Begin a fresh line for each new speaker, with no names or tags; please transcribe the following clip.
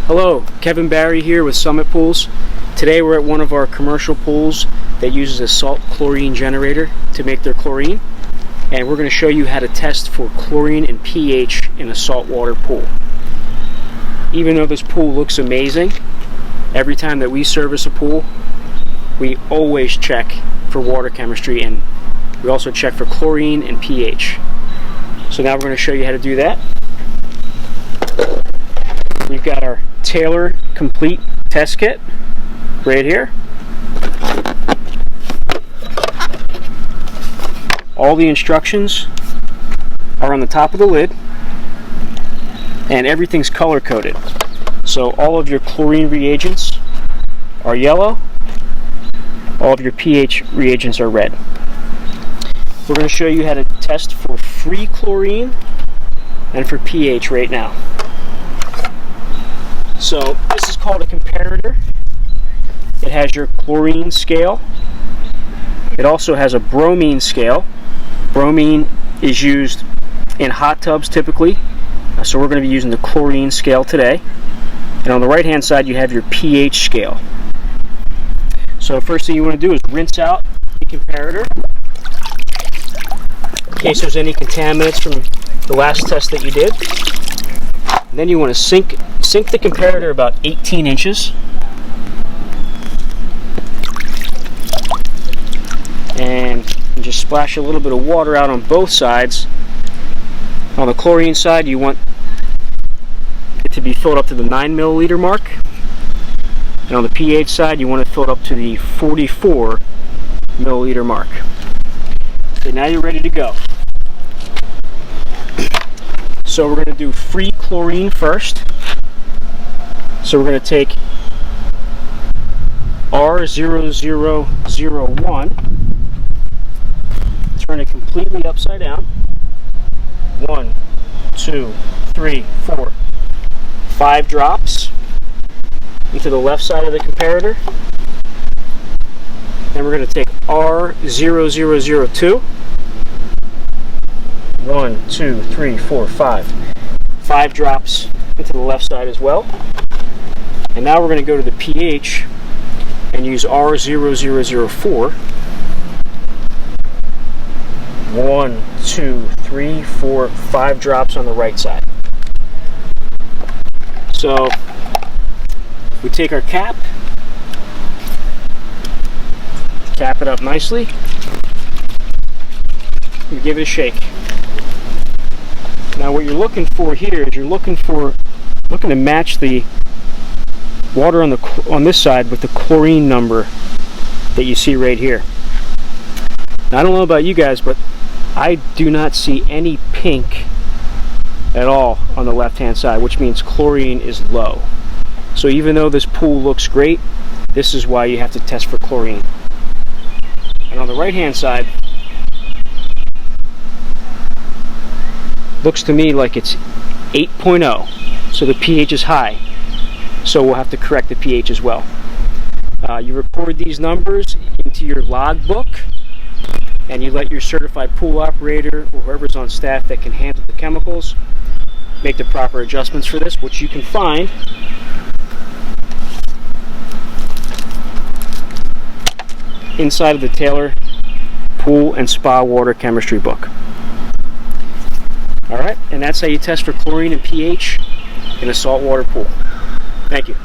Hello, Kevin Barry here with Summit Pools. Today we're at one of our commercial pools that uses a salt chlorine generator to make their chlorine, and we're going to show you how to test for chlorine and pH in a saltwater pool. Even though this pool looks amazing, every time that we service a pool, we always check for water chemistry, and we also check for chlorine and pH. So now we're going to show you how to do that. We've got our Taylor Complete Test Kit right here. All the instructions are on the top of the lid, and everything's color coded. So all of your chlorine reagents are yellow, all of your pH reagents are red. We're going to show you how to test for free chlorine and for pH right now. So this is called a comparator. It has your chlorine scale. It also has a bromine scale. Bromine is used in hot tubs typically, so we're going to be using the chlorine scale today. And on the right hand side you have your pH scale. So first thing you want to do is rinse out the comparator in case there's any contaminants from the last test that you did. And then you want to sink the comparator about 18 inches. And just splash a little bit of water out on both sides. On the chlorine side, you want it to be filled up to the 9 milliliter mark. And on the pH side, you want to fill it up to the 44 milliliter mark. Okay, now you're ready to go. So we're going to do free chlorine first. So we're going to take R0001, turn it completely upside down. 1, 2, 3, 4, 5 drops into the left side of the comparator. Then we're going to take R0002. 1, 2, 3, 4, 5. 5 drops into the left side as well. And now we're going to go to the pH and use R0004. 1, 2, 3, 4, 5 drops on the right side. So we take our cap, cap it up nicely, and give it a shake. Now what you're looking for here is you're looking to match the water on this side with the chlorine number that you see right here. Now I don't know about you guys, but I do not see any pink at all on the left hand side, which means chlorine is low. So even though this pool looks great, this is why you have to test for chlorine. And on the right hand side, looks to me like it's 8.0, so the pH is high, so we'll have to correct the pH as well. You record these numbers into your logbook, and you let your certified pool operator or whoever's on staff that can handle the chemicals make the proper adjustments for this, which you can find inside of the Taylor Pool and Spa Water Chemistry book. Alright, and that's how you test for chlorine and pH in a saltwater pool. Thank you.